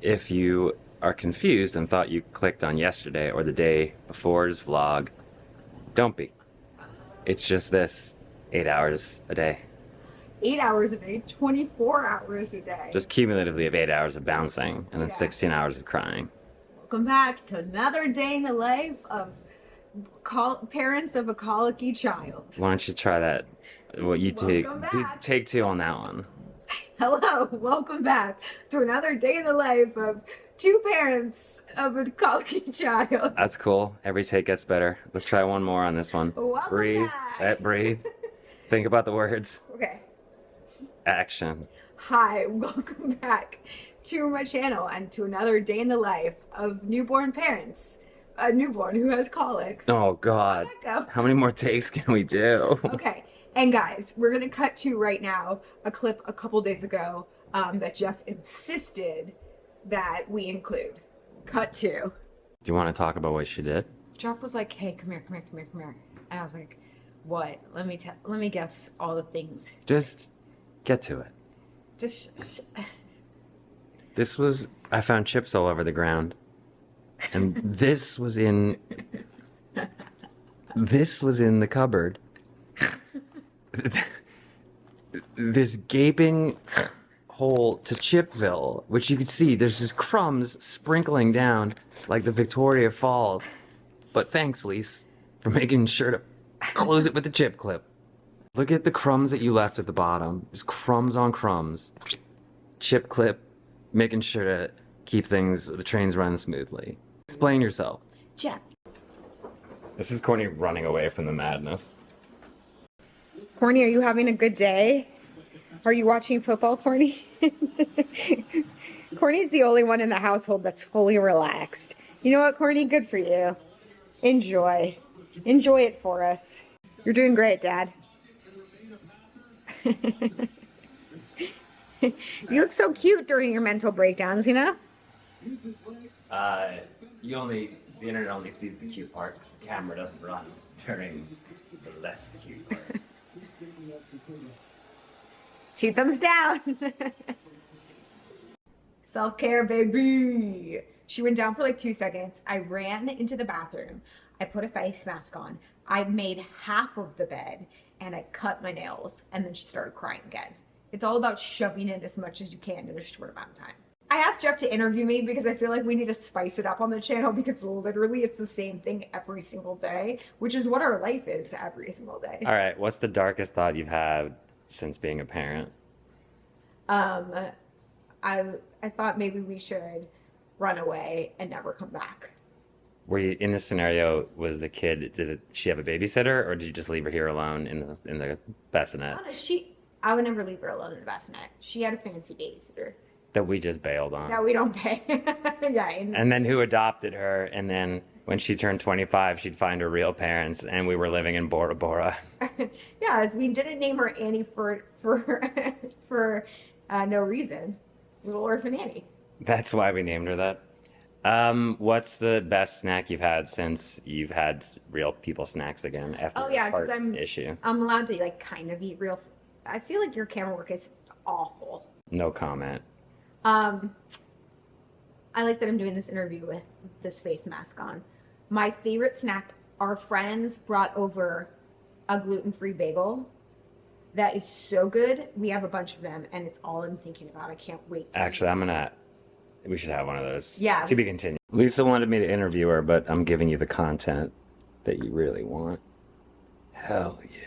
If you are confused and thought you clicked on yesterday or the day before's vlog, don't be. It's just this 8 hours a day. 8 hours a day, 24 hours a day. Just cumulatively of 8 hours of bouncing and then 16 hours of crying. Welcome back to another day in the life of parents of a colicky child. Why don't you try that? What you take two on that one. Hello, welcome back to another day in the life of two parents of a colicky child. That's cool. Every take gets better. Let's try one more on this one. Welcome Breathe. back. Breathe. Think about the words. Okay. Action. Hi, welcome back to my channel and to another day in the life of newborn parents. A newborn who has colic. Oh God. How many more takes can we do? Okay. And guys, we're gonna cut to right now a clip a couple days ago that Jeff insisted that we include. Cut to. Do you want to talk about what she did? Jeff was like, "Hey, come here, come here, come here, come here," and I was like, "What? Let me guess all the things." Just get to it. Just. I found chips all over the ground, and this was in the cupboard. This gaping hole to Chipville, which you could see there's just crumbs sprinkling down like the Victoria Falls. But thanks, Lise, for making sure to close it with the chip clip. Look at the crumbs that you left at the bottom. There's crumbs on crumbs. Chip clip, making sure to keep the trains running smoothly. Explain yourself. Jeff. This is Courtney running away from the madness. Courtney, are you having a good day? Are you watching football, Courtney? Courtney's the only one in the household that's fully relaxed. You know what, Courtney? Good for you. Enjoy. Enjoy it for us. You're doing great, Dad. You look so cute during your mental breakdowns, you know? The internet only sees the cute part because the camera doesn't run during the less cute part. 2 thumbs down. Self-care, baby. She went down for like 2 seconds. I ran into the bathroom. I put a face mask on. I made half of the bed and I cut my nails, and then she started crying again. It's all about shoving in as much as you can in a short amount of time. I asked Jeff to interview me because I feel like we need to spice it up on the channel because literally it's the same thing every single day, which is what our life is every single day. All right, what's the darkest thought you've had since being a parent? I thought maybe we should run away and never come back. Were you in this scenario? Was the kid? Did she have a babysitter, or did you just leave her here alone in the bassinet? I would never leave her alone in the bassinet. She had a fancy babysitter that we just bailed on. That we don't pay. Yeah. And then who adopted her? And then when she turned 25, she'd find her real parents, and we were living in Bora Bora. Yeah, as we didn't name her Annie for no reason. Little Orphan Annie. That's why we named her that. What's the best snack you've had since you've had real people snacks again after the heart issue? I'm allowed to like kind of eat real. I feel like your camera work is awful. No comment. I like that I'm doing this interview with this face mask on. My favorite snack, our friends brought over a gluten-free bagel. That is so good. We have a bunch of them, and it's all I'm thinking about. I can't wait. Actually, we should have one of those. Yeah. To be continued. Lisa wanted me to interview her, but I'm giving you the content that you really want. Hell yeah.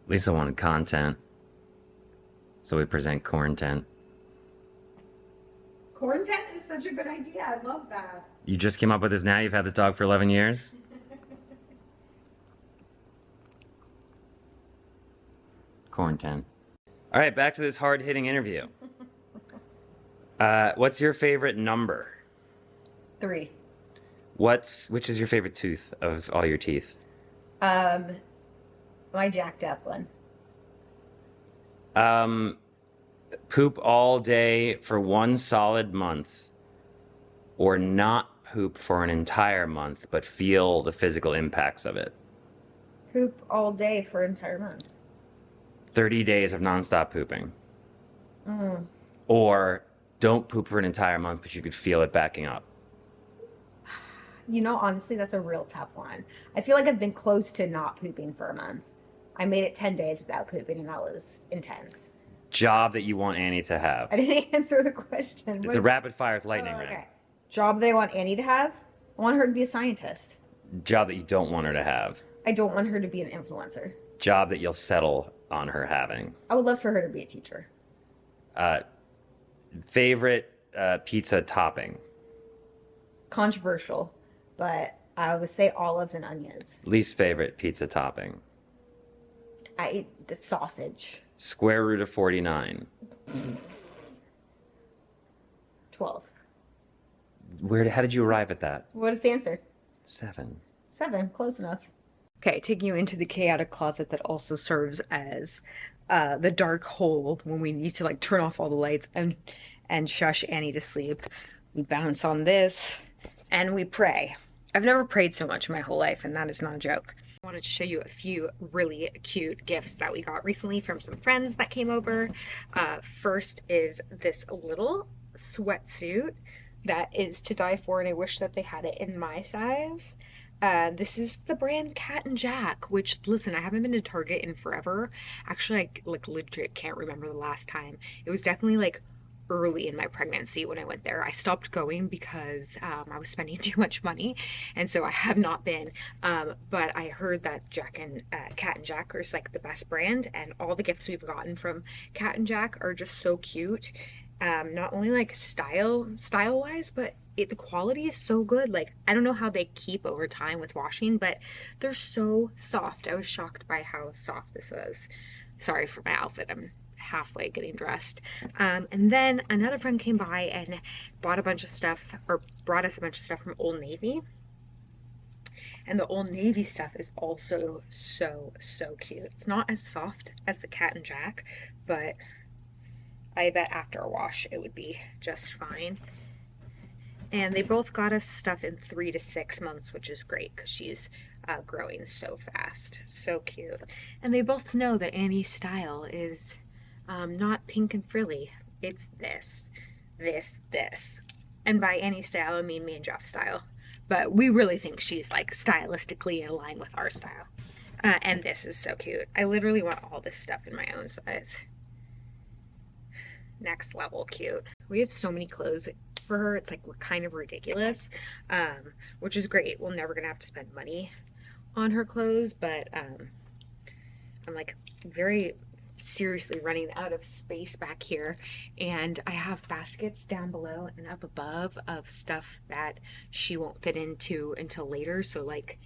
Lisa wanted content, so we present content. Content is such a good idea. I love that. You just came up with this now? You've had this dog for 11 years? Content. All right, back to this hard-hitting interview. What's your favorite number? 3. Which is your favorite tooth of all your teeth? My jacked up one. Poop all day for 1 solid month, or not poop for an entire month, but feel the physical impacts of it. Poop all day for an entire month. 30 days of nonstop pooping. Or don't poop for an entire month, but you could feel it backing up? You know, honestly, that's a real tough one. I feel like I've been close to not pooping for a month. I made it 10 days without pooping, and that was intense. Job that you want Annie to have. I didn't answer the question. It's a rapid fire with lightning Oh, round. okay. Job that I want Annie to have? I want her to be a scientist. Job that you don't want her to have. I don't want her to be an influencer. Job that you'll settle on her having. I would love for her to be a teacher. Favorite pizza topping. Controversial, but I would say olives and onions. Least favorite pizza topping. I eat the sausage. Square root of 49. 12. How did you arrive at that? What is the answer? 7. 7. Close enough. Okay, taking you into the chaotic closet that also serves as the dark hole when we need to like turn off all the lights and shush Annie to sleep. We bounce on this and we pray. I've never prayed so much in my whole life, and that is not a joke. I wanted to show you a few really cute gifts that we got recently from some friends that came over. First is this little sweatsuit that is to die for, and I wish that they had it in my size. This is the brand Cat and Jack, which, listen, I haven't been to Target in forever. Actually, I like legit can't remember the last time. It was definitely like early in my pregnancy when I went there. I stopped going because I was spending too much money, and so I have not been. But I heard that Cat and Jack is like the best brand, and all the gifts we've gotten from Cat and Jack are just so cute. Not only like style wise, but the quality is so good. Like, I don't know how they keep over time with washing, but they're so soft. I was shocked by how soft this was. Sorry for my outfit. I'm halfway getting dressed. And then another friend came by and bought a bunch of stuff, or brought us a bunch of stuff from Old Navy. And the Old Navy stuff is also so cute. It's not as soft as the Cat and Jack, but I bet after a wash it would be just fine. And they both got us stuff in 3 to 6 months, which is great because she's growing so fast. So cute. And they both know that Annie's style is not pink and frilly. It's this. And by Annie's style, I mean me and Jeff's style. But we really think she's like stylistically in line with our style. And this is so cute. I literally want all this stuff in my own size. Next level cute. We have so many clothes for her, it's like we're kind of ridiculous, which is great. We're never gonna have to spend money on her clothes, but I'm like very seriously running out of space back here, and I have baskets down below and up above of stuff that she won't fit into until later. So like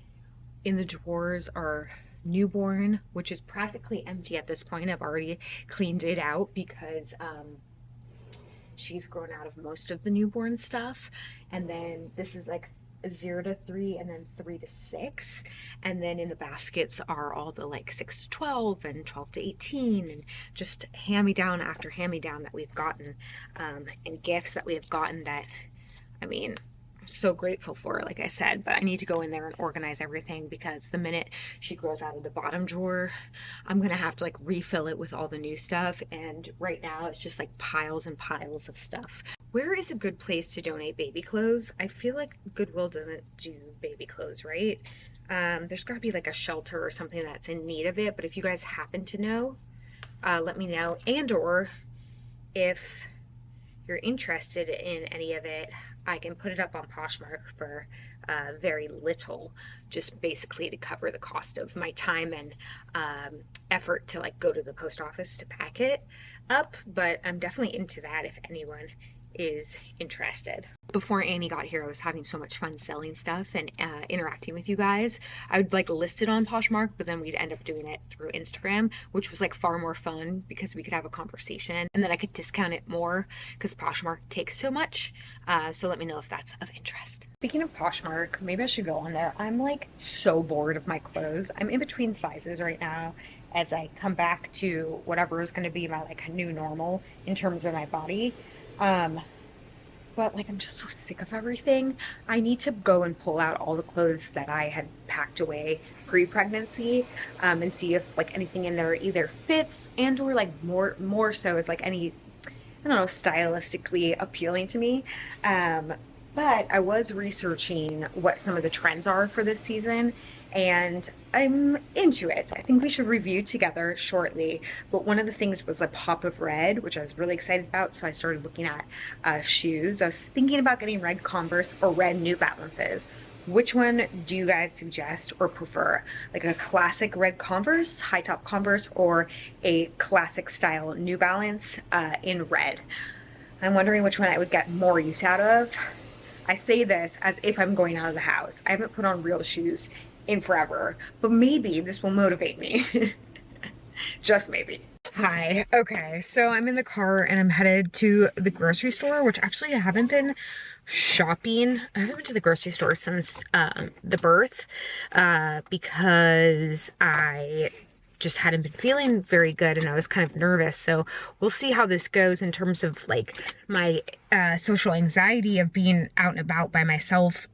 in the drawers are newborn, which is practically empty at this point. I've already cleaned it out because she's grown out of most of the newborn stuff. And then this is like 0 to 3 and then 3 to 6, and then in the baskets are all the like 6 to 12 and 12 to 18 and just hand-me-down after hand-me-down that we've gotten, and gifts that we have gotten that, I mean, I'm so grateful for, like I said. But I need to go in there and organize everything because the minute she grows out of the bottom drawer, I'm gonna have to like refill it with all the new stuff, and right now it's just like piles and piles of stuff. Where is a good place to donate baby clothes? I feel like Goodwill doesn't do baby clothes, right? There's gotta be like a shelter or something that's in need of it, but if you guys happen to know, let me know. And or if you're interested in any of it, I can put it up on Poshmark for very little, just basically to cover the cost of my time and effort to like go to the post office to pack it up. But I'm definitely into that if anyone is interested. Before Annie got here, I was having so much fun selling stuff and interacting with you guys. I would like list it on Poshmark, but then we'd end up doing it through Instagram, which was like far more fun because we could have a conversation, and then I could discount it more because Poshmark takes so much. So let me know if that's of interest. Speaking of Poshmark, maybe I should go on there. I'm like so bored of my clothes. I'm in between sizes right now as I come back to whatever is going to be my like new normal in terms of my body. But like I'm just so sick of everything. I need to go and pull out all the clothes that I had packed away pre-pregnancy, and see if like anything in there either fits and or like more so is like any I don't know, stylistically appealing to me. But I was researching what some of the trends are for this season, and I'm into it. I think we should review together shortly. But one of the things was a pop of red, which I was really excited about. So I started looking at shoes. I was thinking about getting red Converse or red New Balances. Which one do you guys suggest or prefer? Like a classic red Converse, high top Converse, or a classic style New Balance in red? I'm wondering which one I would get more use out of. I say this as if I'm going out of the house. I haven't put on real shoes in forever, but maybe this will motivate me. Just maybe. Hi. Okay, so I'm in the car and I'm headed to the grocery store, which actually I haven't been shopping. I haven't been to the grocery store since the birth because I just hadn't been feeling very good and I was kind of nervous. So we'll see how this goes in terms of like my social anxiety of being out and about by myself.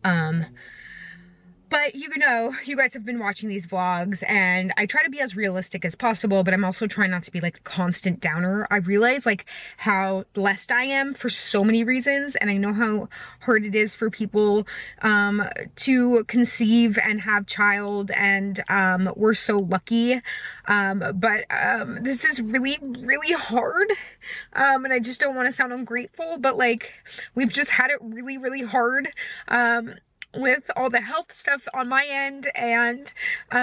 But you know, you guys have been watching these vlogs and I try to be as realistic as possible, but I'm also trying not to be like a constant downer. I realize like how blessed I am for so many reasons, and I know how hard it is for people to conceive and have child, and we're so lucky. But this is really, really hard. And I just don't want to sound ungrateful, but like we've just had it really, really hard. With all the health stuff on my end, and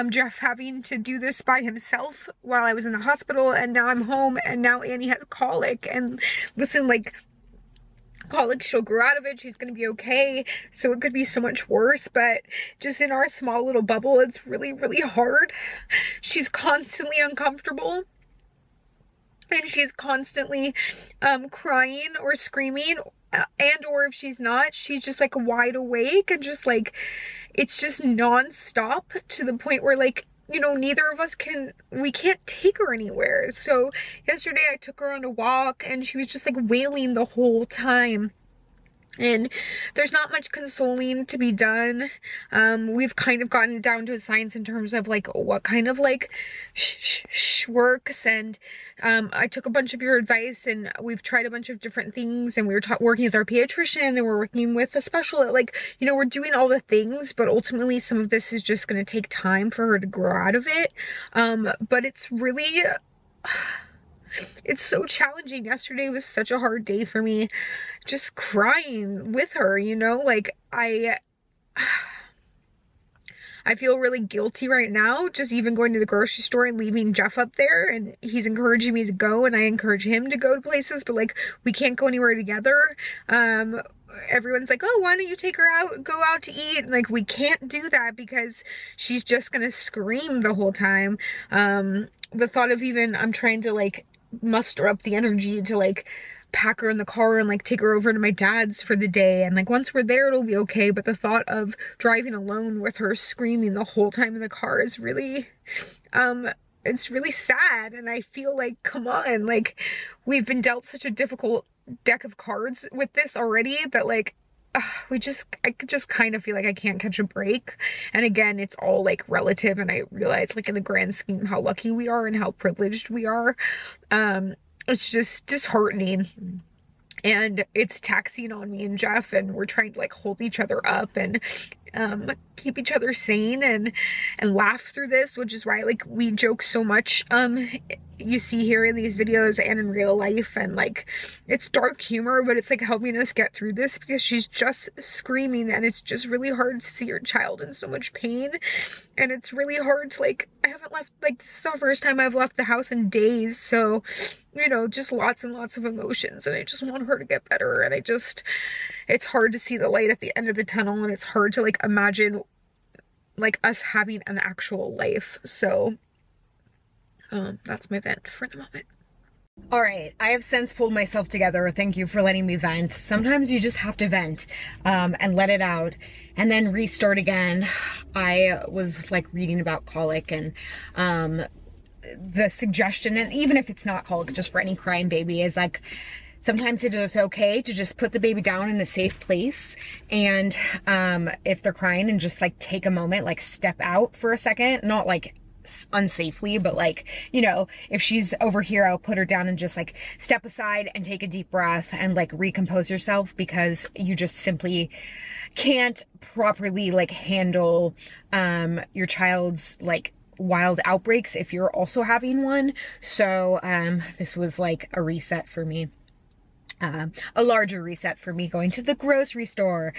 Jeff having to do this by himself while I was in the hospital, and now I'm home, and now Annie has colic. And listen, like, colic, she'll grow out of it, she's gonna be okay, so it could be so much worse, but just in our small little bubble, it's really, really hard. She's constantly uncomfortable, and she's constantly crying or screaming, and or if she's not, she's just like wide awake, and just like it's just non-stop to the point where, like, you know, neither of us we can't take her anywhere. So yesterday I took her on a walk and she was just like wailing the whole time. And there's not much consoling to be done. We've kind of gotten down to a science in terms of like what kind of like works, and I took a bunch of your advice and we've tried a bunch of different things, and we were working with our pediatrician, and we're working with a specialist. Like, you know, we're doing all the things, but ultimately some of this is just going to take time for her to grow out of it. But it's really... it's so challenging. Yesterday was such a hard day for me, just crying with her, you know, like I feel really guilty right now, just even going to the grocery store and leaving Jeff up there, and he's encouraging me to go and I encourage him to go to places, but like we can't go anywhere together. Everyone's like, oh, why don't you take her out, go out to eat? And like, we can't do that because she's just gonna scream the whole time. The thought of even, I'm trying to like muster up the energy to like pack her in the car and like take her over to my dad's for the day, and like once we're there it'll be okay, but the thought of driving alone with her screaming the whole time in the car is really it's really sad. And I feel like, come on, like we've been dealt such a difficult deck of cards with this already that like I just kind of feel like I can't catch a break. And again, it's all like relative, and I realize like in the grand scheme how lucky we are and how privileged we are. It's just disheartening, and it's taxing on me and Jeff, and we're trying to like hold each other up and keep each other sane and laugh through this, which is why like we joke so much you see here in these videos and in real life, and like it's dark humor, but it's like helping us get through this because she's just screaming, and it's just really hard to see your child in so much pain. And it's really hard to like, I haven't left, like this is the first time I've left the house in days, so you know, just lots and lots of emotions, and I just want her to get better, and it's hard to see the light at the end of the tunnel, and it's hard to like imagine like us having an actual life. So that's my vent for the moment. All right, I have since pulled myself together. Thank you for letting me vent. Sometimes you just have to vent and let it out and then restart again. I was like reading about colic and the suggestion, and even if it's not colic, just for any crying baby, is like sometimes it is okay to just put the baby down in a safe place, and if they're crying, and just like take a moment, like step out for a second, not like unsafely, but like, you know, if she's over here, I'll put her down and just like step aside and take a deep breath and like recompose yourself, because you just simply can't properly like handle your child's like wild outbreaks if you're also having one. So this was like a reset for me. A larger reset for me, going to the grocery store,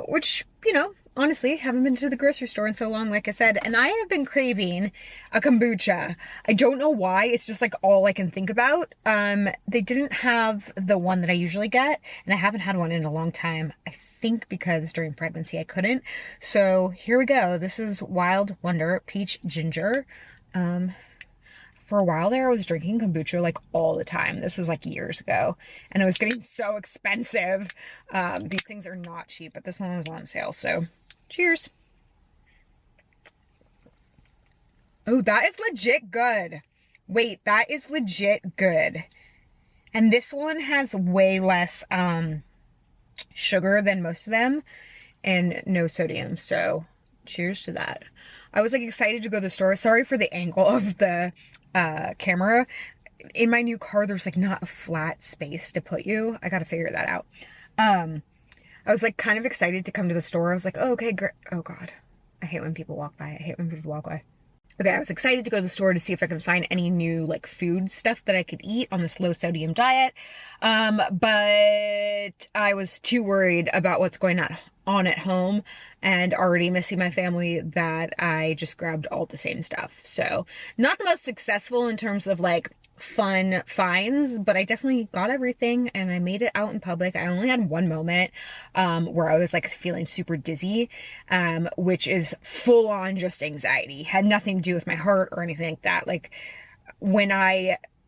which, you know, honestly, haven't been to the grocery store in so long, like I said, and I have been craving a kombucha. I don't know why, it's just like all I can think about. They didn't have the one that I usually get, and I haven't had one in a long time. I think because during pregnancy I couldn't. So here we go. This is Wild Wonder Peach Ginger. For a while there, I was drinking kombucha like all the time. This was like years ago, and it was getting so expensive. These things are not cheap, but this one was on sale, so cheers. Oh, that is legit good. Wait, that is legit good. And this one has way less sugar than most of them, and no sodium, so cheers to that. I was like excited to go to the store. Sorry for the angle of the camera. In my new car, there's like not a flat space to put you. I gotta figure that out. I was like kind of excited to come to the store. I was like, oh, okay, great. Oh God, I hate when people walk by. I hate when people walk by. Okay, I was excited to go to the store to see if I could find any new like food stuff that I could eat on this low sodium diet. But I was too worried about what's going on at home and already missing my family that I just grabbed all the same stuff. So not the most successful in terms of like fun finds, but I definitely got everything and I made it out in public. I only had one moment where I was like feeling super dizzy, which is full on just anxiety. Had nothing to do with my heart or anything like that. Like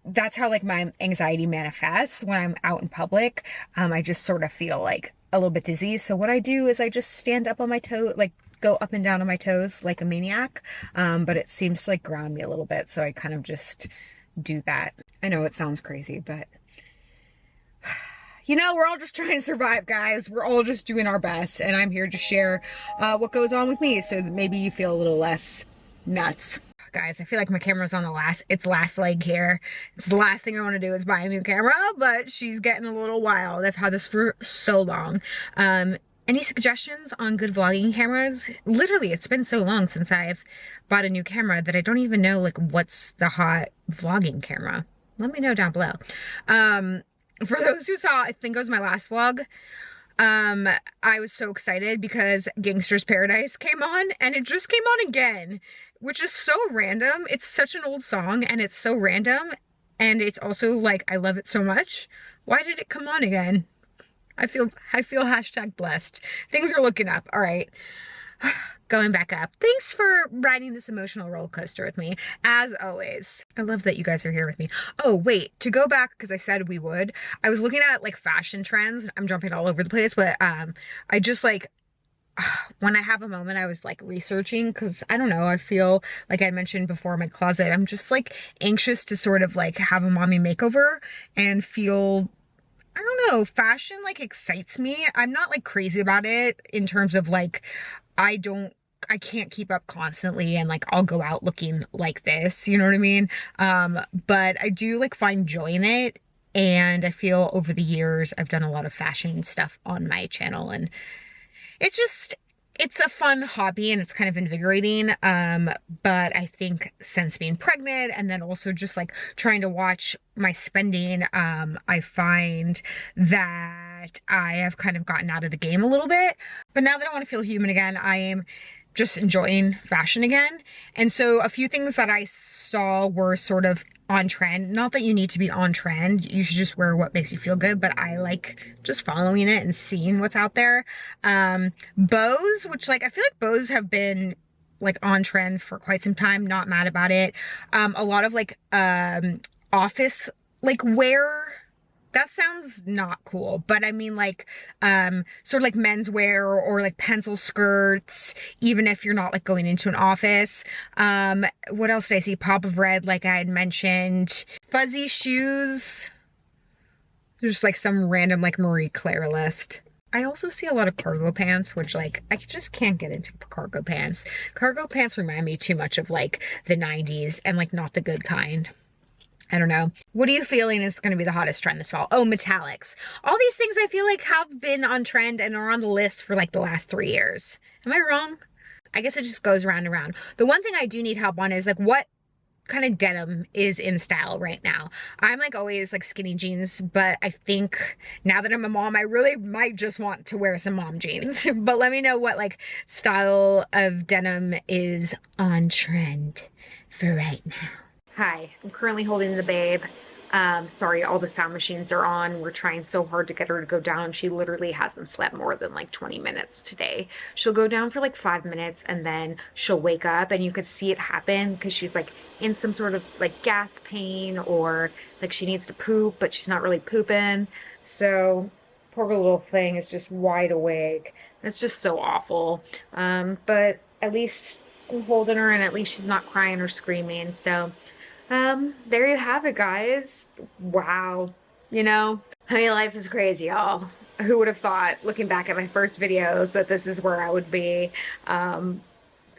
that's how like my anxiety manifests when I'm out in public. I just sort of feel like a little bit dizzy. So what I do is I just stand up on my toe, like go up and down on my toes like a maniac. But it seems to like ground me a little bit. So I kind of just do that. I know it sounds crazy, but you know, we're all just trying to survive, guys. We're all just doing our best, and I'm here to share what goes on with me so that maybe you feel a little less nuts. Guys, I feel like my camera's on its last leg here. It's the last thing I want to do is buy a new camera, but she's getting a little wild. I've had this for so long. Any suggestions on good vlogging cameras? Literally, it's been so long since I've bought a new camera that I don't even know like what's the hot vlogging camera. Let me know down below. For those who saw, I think it was my last vlog, I was so excited because Gangster's Paradise came on, and it just came on again, which is so random. It's such an old song and it's so random, and it's also like I love it so much. Why did it come on again? I feel hashtag blessed. Things are looking up. All right. Going back up. Thanks for riding this emotional roller coaster with me, as always. I love that you guys are here with me. Oh, wait, to go back, because I said we would, I was looking at like fashion trends. I'm jumping all over the place, but I just like, when I have a moment, I was like researching, because I don't know, I feel like I mentioned before, my closet, I'm just like anxious to sort of like have a mommy makeover and feel, I don't know, fashion like excites me. I'm not like crazy about it in terms of like, I can't keep up constantly and like I'll go out looking like this, you know what I mean? But I do like find joy in it, and I feel over the years I've done a lot of fashion stuff on my channel, and it's a fun hobby and it's kind of invigorating. But I think since being pregnant and then also just like trying to watch my spending, I find that I have kind of gotten out of the game a little bit. But now that I want to feel human again, I am just enjoying fashion again. And so a few things that I saw were sort of on trend. Not that you need to be on trend, you should just wear what makes you feel good, but I like just following it and seeing what's out there. Bows, which like I feel like bows have been like on trend for quite some time, not mad about it. A lot of like office like wear, that sounds not cool, but I mean like sort of like menswear or like pencil skirts, even if you're not like going into an office. What else did I see? Pop of red, like I had mentioned. Fuzzy shoes. There's just like some random like Marie Claire list. I also see a lot of cargo pants, which like, I just can't get into cargo pants. Cargo pants remind me too much of like the 90s and like not the good kind. I don't know. What are you feeling is going to be the hottest trend this fall? Oh, metallics. All these things I feel like have been on trend and are on the list for like the last 3 years. Am I wrong? I guess it just goes round and round. The one thing I do need help on is like what kind of denim is in style right now. I'm like always like skinny jeans, but I think now that I'm a mom, I really might just want to wear some mom jeans. But let me know what like style of denim is on trend for right now. Hi, I'm currently holding the babe. Sorry, all the sound machines are on. We're trying so hard to get her to go down. She literally hasn't slept more than like 20 minutes today. She'll go down for like 5 minutes and then she'll wake up, and you could see it happen because she's like in some sort of like gas pain, or like she needs to poop, but she's not really pooping. So poor little thing is just wide awake. It's just so awful. But at least I'm holding her, and at least she's not crying or screaming. So there you have it, guys. Wow. You know, I mean, life is crazy, y'all. Who would have thought, looking back at my first videos, that this is where I would be?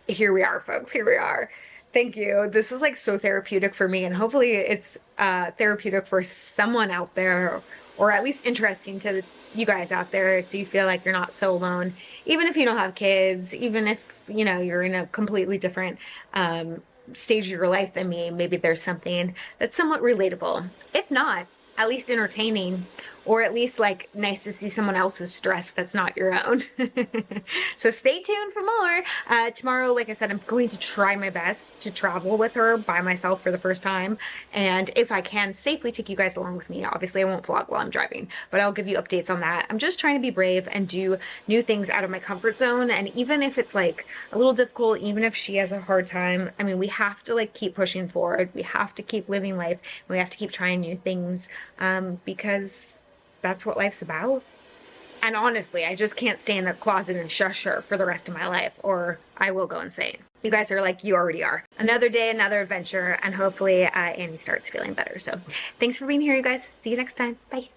Here we are, folks. Here we are. Thank you. This is like so therapeutic for me, and hopefully it's therapeutic for someone out there, or at least interesting to you guys out there, so you feel like you're not so alone, even if you don't have kids, even if, you know, you're in a completely different stage of your life than me. Maybe there's something that's somewhat relatable. If not, at least entertaining, or at least like nice to see someone else's stress that's not your own. So stay tuned for more. Tomorrow, like I said, I'm going to try my best to travel with her by myself for the first time, and if I can safely take you guys along with me. Obviously I won't vlog while I'm driving, but I'll give you updates on that. I'm just trying to be brave and do new things out of my comfort zone, and even if it's like a little difficult, even if she has a hard time, I mean, we have to like keep pushing forward. We have to keep living life. We have to keep trying new things, because that's what life's about. And honestly, I just can't stay in the closet and shush her for the rest of my life, or I will go insane. You guys are like, you already are. Another day, another adventure, and hopefully Annie starts feeling better. So thanks for being here, you guys. See you next time. Bye.